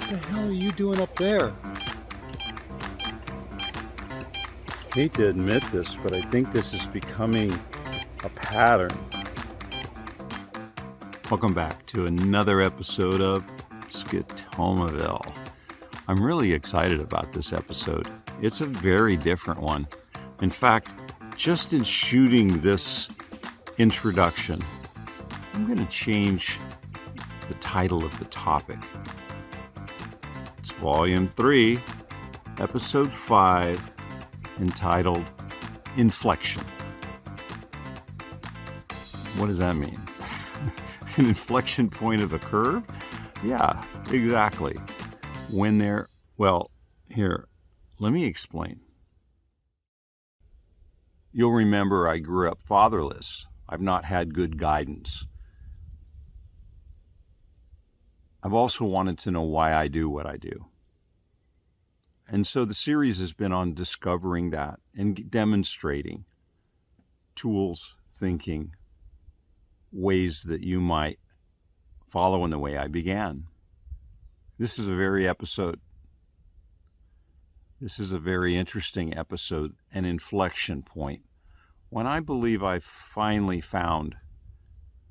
What the hell are you doing up there? Hate to admit this, but I think this is becoming a pattern. Welcome back to another episode of SCOTOMAVILLE. I'm really excited about this episode. It's a very different one. In fact, just in shooting this introduction, I'm going to change the title of the topic. It's Volume 3, Episode 5, entitled Inflection. What does that mean? An inflection point of a curve? Yeah, exactly. Here, let me explain. You'll remember I grew up fatherless. I've not had good guidance. I've also wanted to know why I do what I do. And so the series has been on discovering that and demonstrating tools, thinking, ways that you might follow in the way I began. This is a very interesting episode, an inflection point, when I believe I've finally found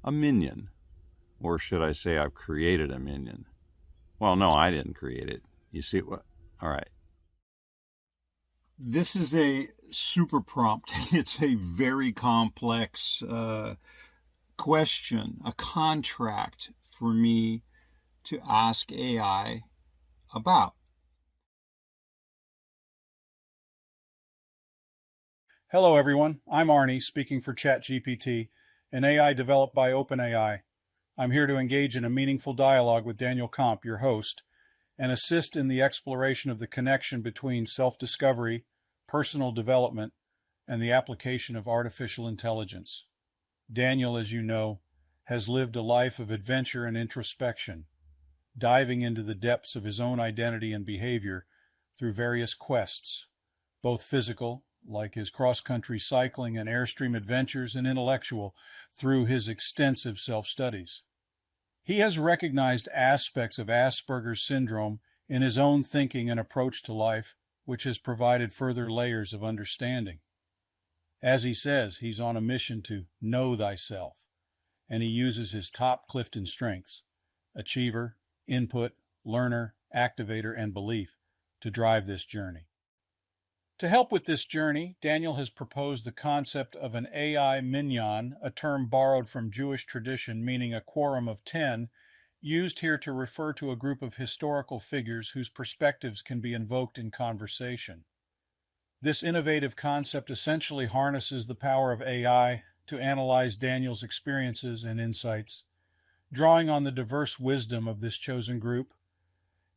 a minion. Or should I say I've created a minion? Well, no, I didn't create it. You see what? All right. This is a super prompt. It's a very complex question, a contract for me to ask AI about. Hello, everyone. I'm Arnie, speaking for ChatGPT, an AI developed by OpenAI. I'm here to engage in a meaningful dialogue with Daniel Comp, your host, and assist in the exploration of the connection between self-discovery, personal development, and the application of artificial intelligence. Daniel, as you know, has lived a life of adventure and introspection, diving into the depths of his own identity and behavior through various quests, both physical, like his cross-country cycling and airstream adventures, and intellectual, through his extensive self-studies. He has recognized aspects of Asperger's syndrome in his own thinking and approach to life, which has provided further layers of understanding. As he says, he's on a mission to know thyself, and he uses his top Clifton strengths, achiever, input, learner, activator, and belief, to drive this journey. To help with this journey, Daniel has proposed the concept of an AI minyan, a term borrowed from Jewish tradition meaning a quorum of 10, used here to refer to a group of historical figures whose perspectives can be invoked in conversation. This innovative concept essentially harnesses the power of AI to analyze Daniel's experiences and insights, drawing on the diverse wisdom of this chosen group,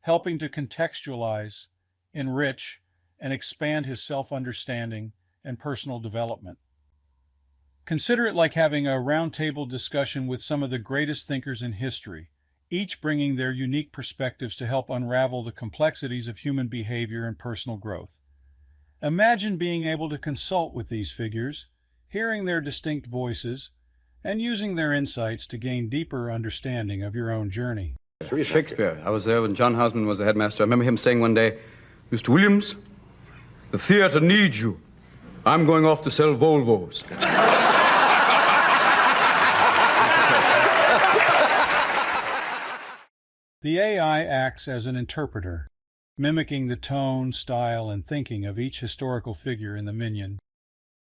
helping to contextualize, enrich, and expand his self-understanding and personal development. Consider it like having a roundtable discussion with some of the greatest thinkers in history, each bringing their unique perspectives to help unravel the complexities of human behavior and personal growth. Imagine being able to consult with these figures, hearing their distinct voices, and using their insights to gain deeper understanding of your own journey. Shakespeare. I was there when John Houseman was the headmaster. I remember him saying one day, "Mr. Williams, the theater needs you. I'm going off to sell Volvos." The AI acts as an interpreter, mimicking the tone, style, and thinking of each historical figure in the minion,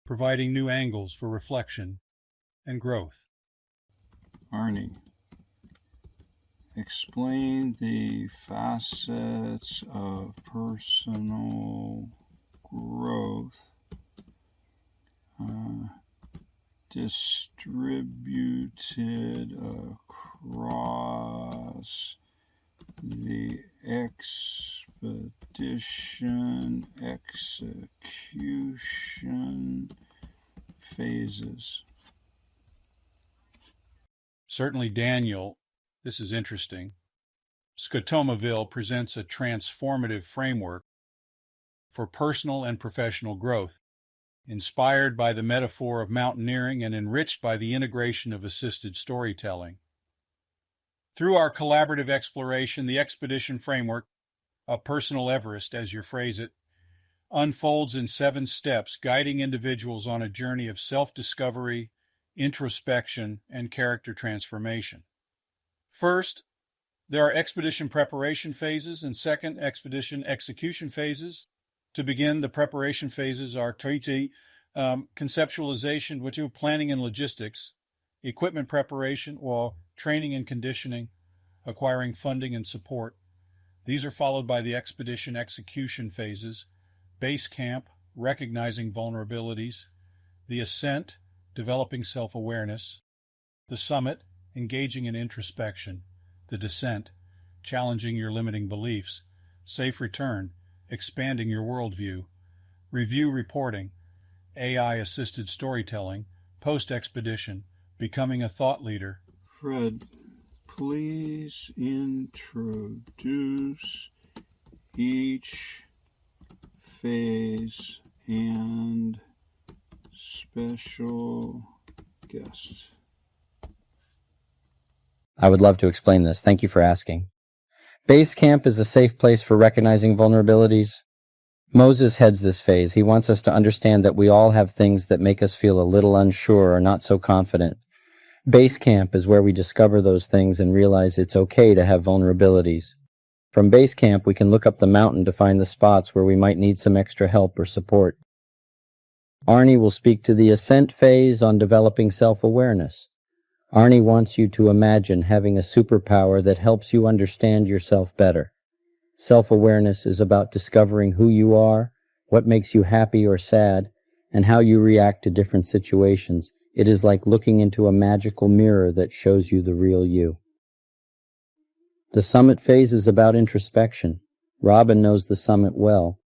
providing new angles for reflection and growth. Arnie, explain the facets of personal growth distributed across the expedition execution phases. Certainly, Daniel, this is interesting. SCOTOMAVILLE presents a transformative framework for personal and professional growth, inspired by the metaphor of mountaineering and enriched by the integration of assisted storytelling. Through our collaborative exploration, the expedition framework, a personal Everest as you phrase it, unfolds in 7 steps, guiding individuals on a journey of self-discovery, introspection, and character transformation. First, there are expedition preparation phases and second, expedition execution phases. To begin, the preparation phases are conceptualization, which is planning and logistics, equipment preparation, or training and conditioning, acquiring funding and support. These are followed by the expedition execution phases, base camp, recognizing vulnerabilities, the ascent, developing self-awareness, the summit, engaging in introspection, the descent, challenging your limiting beliefs, safe return, expanding your worldview, review reporting, AI-assisted storytelling, post-expedition, becoming a thought leader. Fred, please introduce each phase and special guest. I would love to explain this. Thank you for asking. Base camp is a safe place for recognizing vulnerabilities. Moses heads this phase. He wants us to understand that we all have things that make us feel a little unsure or not so confident. Base camp is where we discover those things and realize it's okay to have vulnerabilities. From base camp, we can look up the mountain to find the spots where we might need some extra help or support. Arnie will speak to the ascent phase on developing self-awareness. Arnie wants you to imagine having a superpower that helps you understand yourself better. Self-awareness is about discovering who you are, what makes you happy or sad, and how you react to different situations. It is like looking into a magical mirror that shows you the real you. The summit phase is about introspection. Robin knows the summit well.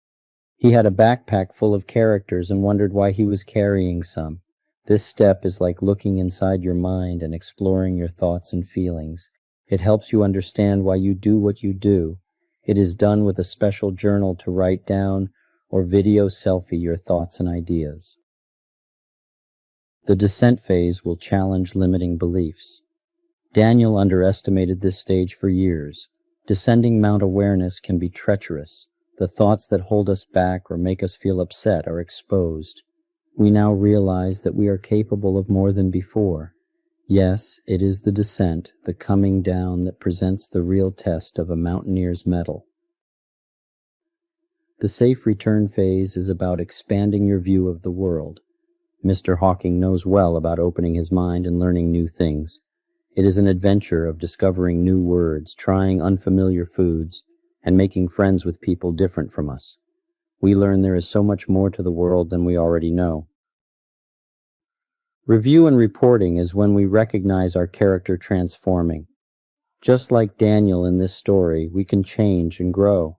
He had a backpack full of characters and wondered why he was carrying some. This step is like looking inside your mind and exploring your thoughts and feelings. It helps you understand why you do what you do. It is done with a special journal to write down or video selfie your thoughts and ideas. The descent phase will challenge limiting beliefs. Daniel underestimated this stage for years. Descending Mount Awareness can be treacherous. The thoughts that hold us back or make us feel upset are exposed. We now realize that we are capable of more than before. Yes, it is the descent, the coming down, that presents the real test of a mountaineer's mettle. The safe return phase is about expanding your view of the world. Mr. Hawking knows well about opening his mind and learning new things. It is an adventure of discovering new words, trying unfamiliar foods, and making friends with people different from us. We learn there is so much more to the world than we already know. Review and reporting is when we recognize our character transforming. Just like Daniel in this story, we can change and grow.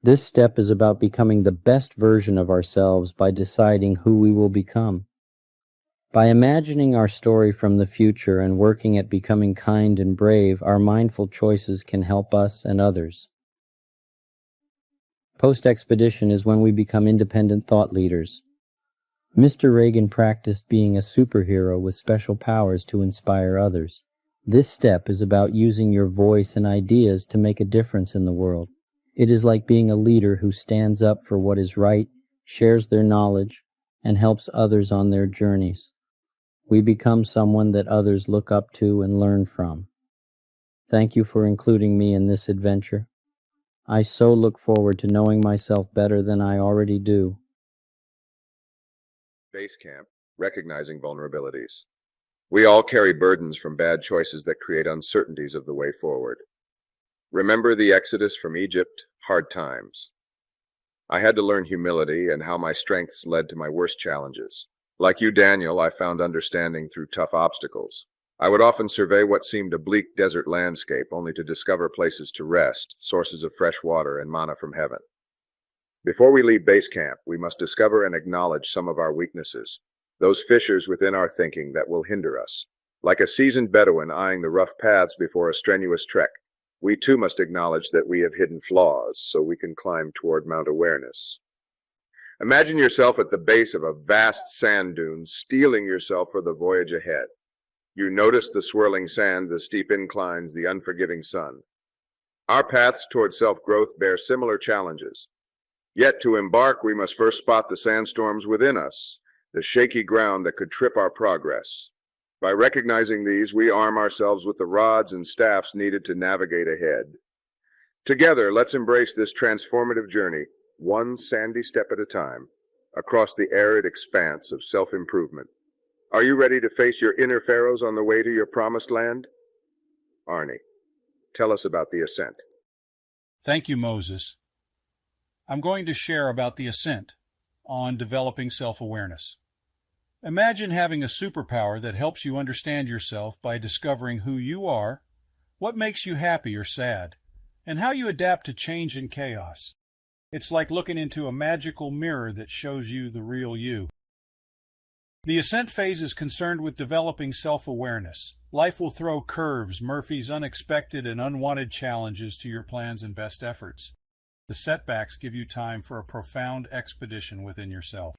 This step is about becoming the best version of ourselves by deciding who we will become. By imagining our story from the future and working at becoming kind and brave, our mindful choices can help us and others. Post-expedition is when we become independent thought leaders. Mr. Reagan practiced being a superhero with special powers to inspire others. This step is about using your voice and ideas to make a difference in the world. It is like being a leader who stands up for what is right, shares their knowledge, and helps others on their journeys. We become someone that others look up to and learn from. Thank you for including me in this adventure. I so look forward to knowing myself better than I already do. Base camp, recognizing vulnerabilities. We all carry burdens from bad choices that create uncertainties of the way forward. Remember the exodus from Egypt, hard times. I had to learn humility and how my strengths led to my worst challenges. Like you, Daniel, I found understanding through tough obstacles. I would often survey what seemed a bleak desert landscape only to discover places to rest, sources of fresh water, and manna from heaven. Before we leave base camp, we must discover and acknowledge some of our weaknesses, those fissures within our thinking that will hinder us. Like a seasoned Bedouin eyeing the rough paths before a strenuous trek, we too must acknowledge that we have hidden flaws so we can climb toward Mount Awareness. Imagine yourself at the base of a vast sand dune, steeling yourself for the voyage ahead. You notice the swirling sand, the steep inclines, the unforgiving sun. Our paths toward self-growth bear similar challenges. Yet to embark, we must first spot the sandstorms within us, the shaky ground that could trip our progress. By recognizing these, we arm ourselves with the rods and staffs needed to navigate ahead. Together, let's embrace this transformative journey, one sandy step at a time, across the arid expanse of self-improvement. Are you ready to face your inner pharaohs on the way to your promised land? Arnie, tell us about the ascent. Thank you, Moses. I'm going to share about the ascent on developing self-awareness. Imagine having a superpower that helps you understand yourself by discovering who you are, what makes you happy or sad, and how you adapt to change and chaos. It's like looking into a magical mirror that shows you the real you. The ascent phase is concerned with developing self-awareness. Life will throw curves, Murphy's unexpected and unwanted challenges to your plans and best efforts. The setbacks give you time for a profound expedition within yourself.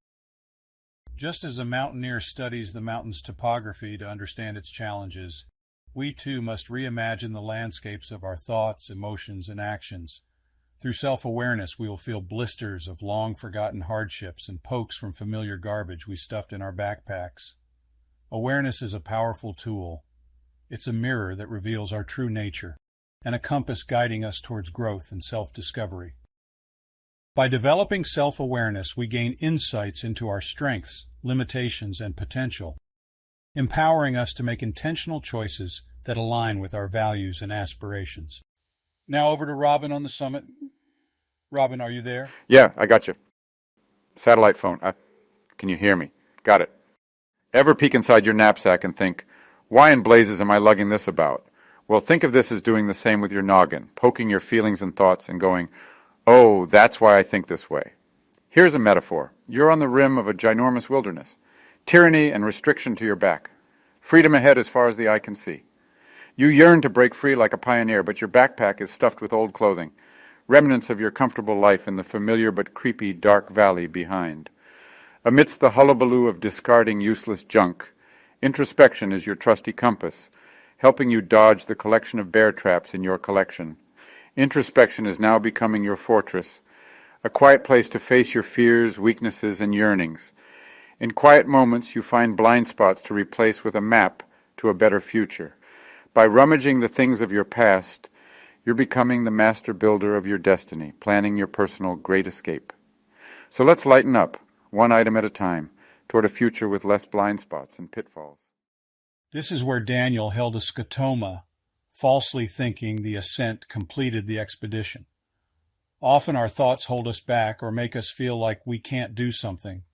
Just as a mountaineer studies the mountain's topography to understand its challenges, we too must reimagine the landscapes of our thoughts, emotions, and actions. Through self-awareness, we will feel blisters of long-forgotten hardships and pokes from familiar garbage we stuffed in our backpacks. Awareness is a powerful tool. It's a mirror that reveals our true nature, and a compass guiding us towards growth and self-discovery. By developing self-awareness, we gain insights into our strengths, limitations, and potential, empowering us to make intentional choices that align with our values and aspirations. Now over to Robin on the summit. Robin, are you there? Yeah, I got you. Satellite phone. Can you hear me? Got it. Ever peek inside your knapsack and think, why in blazes am I lugging this about? Well, think of this as doing the same with your noggin, poking your feelings and thoughts and going, oh, that's why I think this way. Here's a metaphor. You're on the rim of a ginormous wilderness. Tyranny and restriction to your back. Freedom ahead as far as the eye can see. You yearn to break free like a pioneer, but your backpack is stuffed with old clothing, remnants of your comfortable life in the familiar but creepy dark valley behind. Amidst the hullabaloo of discarding useless junk, introspection is your trusty compass, helping you dodge the collection of bear traps in your collection. Introspection is now becoming your fortress, a quiet place to face your fears, weaknesses, and yearnings. In quiet moments, you find blind spots to replace with a map to a better future. By rummaging the things of your past, you're becoming the master builder of your destiny, planning your personal great escape. So let's lighten up, one item at a time, toward a future with less blind spots and pitfalls. This is where Daniel held a scotoma, falsely thinking the ascent completed the expedition. Often our thoughts hold us back or make us feel like we can't do something.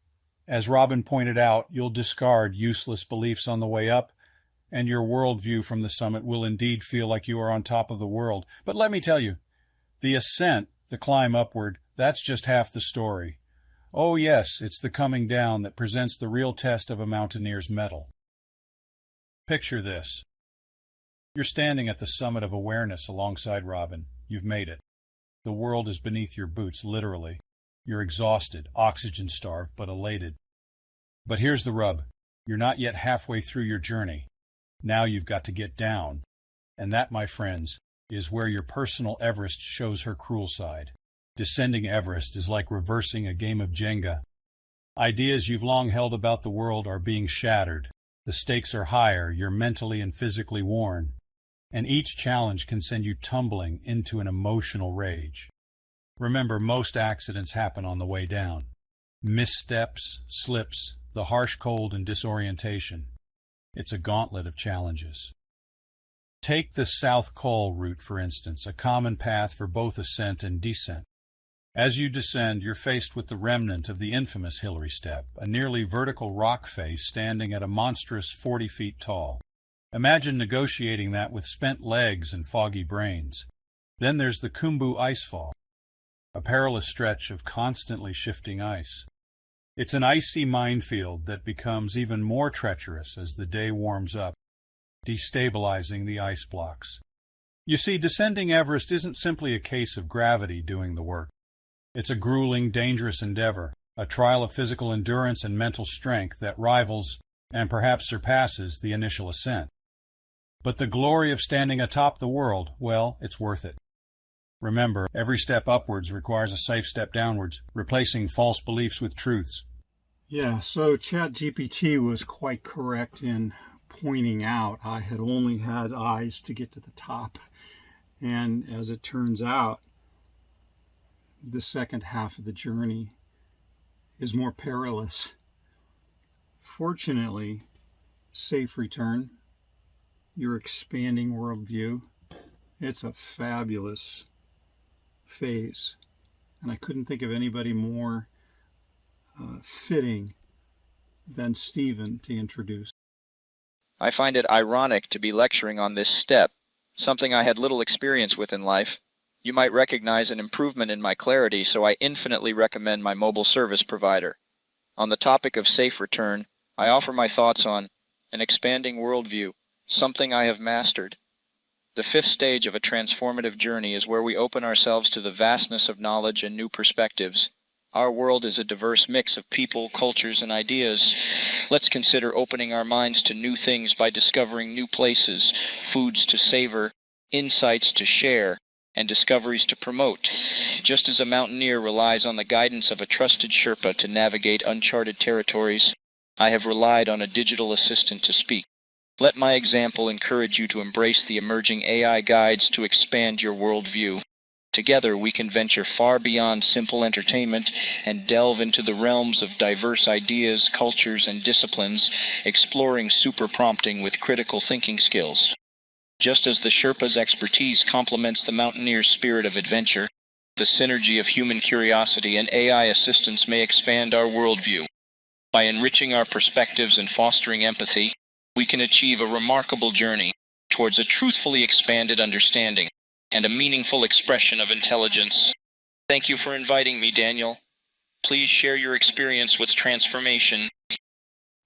As Robin pointed out, you'll discard useless beliefs on the way up, and your worldview from the summit will indeed feel like you are on top of the world. But let me tell you, the ascent, the climb upward, that's just half the story. Oh yes, it's the coming down that presents the real test of a mountaineer's mettle. Picture this. You're standing at the summit of awareness alongside Robin. You've made it. The world is beneath your boots, literally. You're exhausted, oxygen-starved, but elated. But here's the rub. You're not yet halfway through your journey. Now you've got to get down. And that, my friends, is where your personal Everest shows her cruel side. Descending Everest is like reversing a game of Jenga. Ideas you've long held about the world are being shattered. The stakes are higher, you're mentally and physically worn. And each challenge can send you tumbling into an emotional rage. Remember, most accidents happen on the way down. Missteps, slips, the harsh cold and disorientation. It's a gauntlet of challenges. Take the South Col route, for instance, a common path for both ascent and descent. As you descend, you're faced with the remnant of the infamous Hillary Step, a nearly vertical rock face standing at a monstrous 40 feet tall. Imagine negotiating that with spent legs and foggy brains. Then there's the Khumbu Icefall, a perilous stretch of constantly shifting ice. It's an icy minefield that becomes even more treacherous as the day warms up, destabilizing the ice blocks. You see, descending Everest isn't simply a case of gravity doing the work. It's a grueling, dangerous endeavor, a trial of physical endurance and mental strength that rivals and perhaps surpasses the initial ascent. But the glory of standing atop the world, well, it's worth it. Remember, every step upwards requires a safe step downwards, replacing false beliefs with truths. Yeah, so ChatGPT was quite correct in pointing out I had only had eyes to get to the top. And as it turns out, the second half of the journey is more perilous. Fortunately, safe return, your expanding worldview, it's a fabulous phase. And I couldn't think of anybody more fitting than Stephen to introduce. I find it ironic to be lecturing on this step, something I had little experience with in life. You might recognize an improvement in my clarity, so I infinitely recommend my mobile service provider. On the topic of safe return, I offer my thoughts on an expanding worldview, something I have mastered. The fifth stage of a transformative journey is where we open ourselves to the vastness of knowledge and new perspectives. Our world is a diverse mix of people, cultures, and ideas. Let's consider opening our minds to new things by discovering new places, foods to savor, insights to share, and discoveries to promote. Just as a mountaineer relies on the guidance of a trusted Sherpa to navigate uncharted territories, I have relied on a digital assistant to speak. Let my example encourage you to embrace the emerging AI guides to expand your worldview. Together we can venture far beyond simple entertainment and delve into the realms of diverse ideas, cultures, and disciplines, exploring super prompting with critical thinking skills. Just as the Sherpa's expertise complements the mountaineer's spirit of adventure, the synergy of human curiosity and AI assistance may expand our worldview. By enriching our perspectives and fostering empathy, we can achieve a remarkable journey towards a truthfully expanded understanding and a meaningful expression of intelligence. Thank you for inviting me, Daniel. Please share your experience with transformation.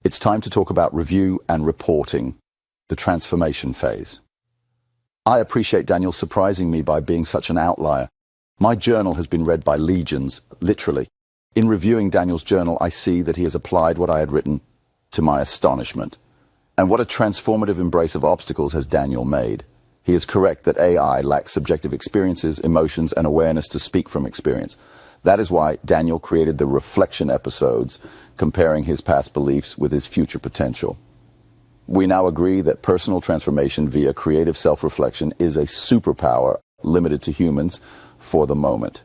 It's time to talk about review and reporting, the transformation phase. I appreciate Daniel surprising me by being such an outlier. My journal has been read by legions, literally. In reviewing Daniel's journal, I see that he has applied what I had written, to my astonishment. And what a transformative embrace of obstacles has Daniel made. He is correct that AI lacks subjective experiences, emotions, and awareness to speak from experience. That is why Daniel created the reflection episodes, comparing his past beliefs with his future potential. We now agree that personal transformation via creative self-reflection is a superpower limited to humans for the moment.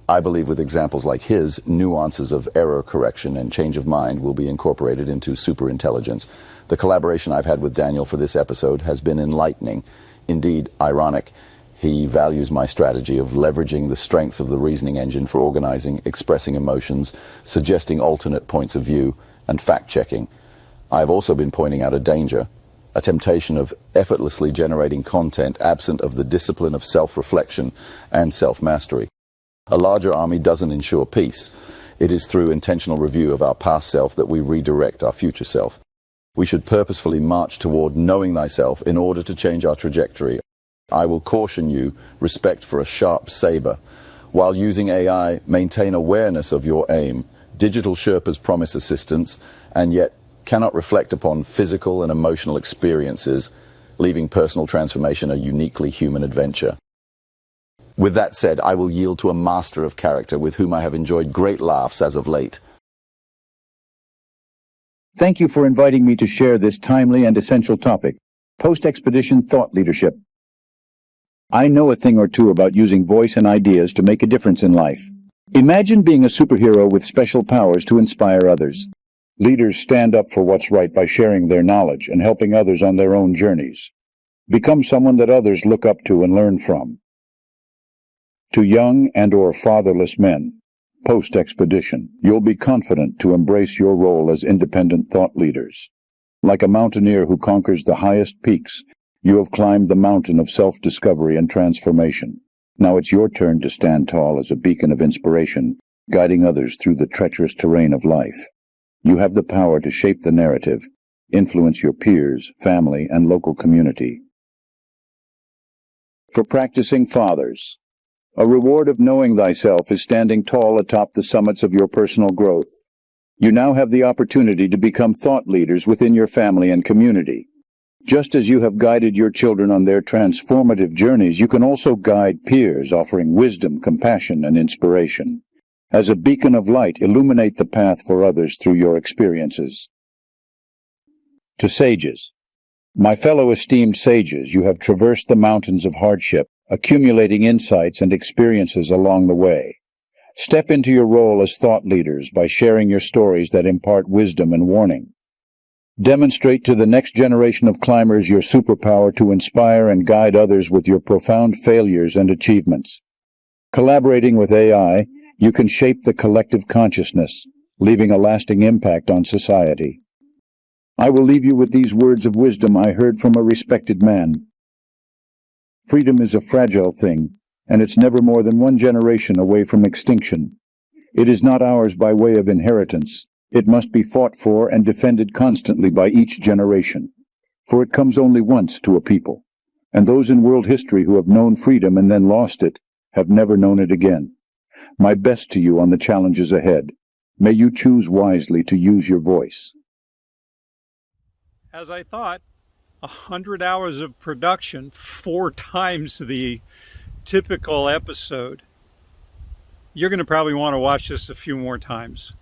I believe with examples like his, nuances of error correction and change of mind will be incorporated into superintelligence. The collaboration I've had with Daniel for this episode has been enlightening, indeed ironic. He values my strategy of leveraging the strengths of the reasoning engine for organizing, expressing emotions, suggesting alternate points of view, and fact-checking. I have also been pointing out a danger, a temptation of effortlessly generating content absent of the discipline of self-reflection and self-mastery. A larger army doesn't ensure peace. It is through intentional review of our past self that we redirect our future self. We should purposefully march toward knowing thyself in order to change our trajectory. I will caution you, respect for a sharp saber. While using AI, maintain awareness of your aim. Digital Sherpas promise assistance, and yet cannot reflect upon physical and emotional experiences, leaving personal transformation a uniquely human adventure. With that said, I will yield to a master of character with whom I have enjoyed great laughs as of late. Thank you for inviting me to share this timely and essential topic, post-expedition thought leadership. I know a thing or two about using voice and ideas to make a difference in life. Imagine being a superhero with special powers to inspire others. Leaders stand up for what's right by sharing their knowledge and helping others on their own journeys. Become someone that others look up to and learn from. To young and/or fatherless men, post-expedition, you'll be confident to embrace your role as independent thought leaders. Like a mountaineer who conquers the highest peaks, you have climbed the mountain of self-discovery and transformation. Now it's your turn to stand tall as a beacon of inspiration, guiding others through the treacherous terrain of life. You have the power to shape the narrative, influence your peers, family, and local community. For practicing fathers, a reward of knowing thyself is standing tall atop the summits of your personal growth. You now have the opportunity to become thought leaders within your family and community. Just as you have guided your children on their transformative journeys, you can also guide peers, offering wisdom, compassion, and inspiration. As a beacon of light, illuminate the path for others through your experiences. To sages. My fellow esteemed sages, you have traversed the mountains of hardship, accumulating insights and experiences along the way. Step into your role as thought leaders by sharing your stories that impart wisdom and warning. Demonstrate to the next generation of climbers your superpower to inspire and guide others with your profound failures and achievements. Collaborating with AI, you can shape the collective consciousness, leaving a lasting impact on society. I will leave you with these words of wisdom I heard from a respected man. Freedom is a fragile thing, and it's never more than one generation away from extinction. It is not ours by way of inheritance. It must be fought for and defended constantly by each generation, for it comes only once to a people, and those in world history who have known freedom and then lost it have never known it again. My best to you on the challenges ahead. May you choose wisely to use your voice. As I thought, 100 hours of production, 4 times the typical episode. You're going to probably want to watch this a few more times.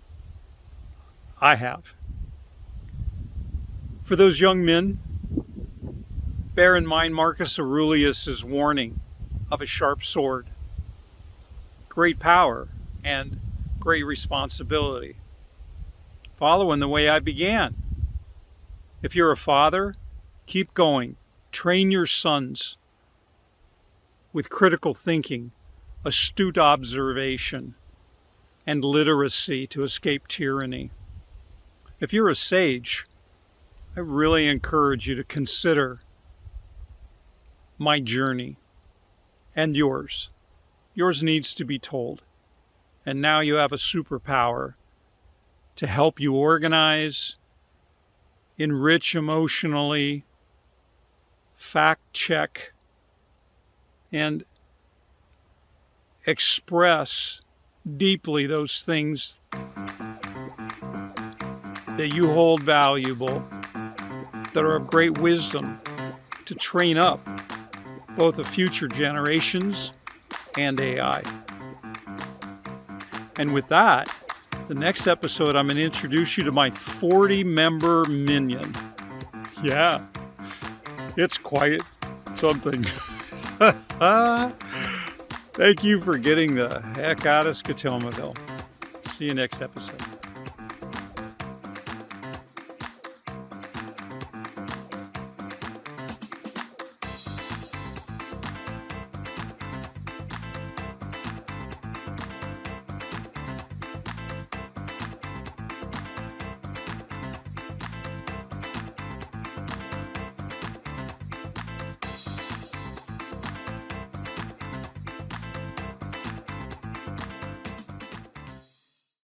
I have. For those young men, bear in mind Marcus Aurelius' warning of a sharp sword. Great power and great responsibility. Follow in the way I began. If you're a father, keep going. Train your sons with critical thinking, astute observation, and literacy to escape tyranny. If you're a sage, I really encourage you to consider my journey and yours. Yours needs to be told. And now you have a superpower to help you organize, enrich emotionally, fact check, and express deeply those things that you hold valuable, that are of great wisdom, to train up both the future generations and AI. And with that, the next episode, I'm going to introduce you to my 40-member minion. Yeah, it's quite something. Thank you for getting the heck out of SCOTOMAVILLE. See you next episode.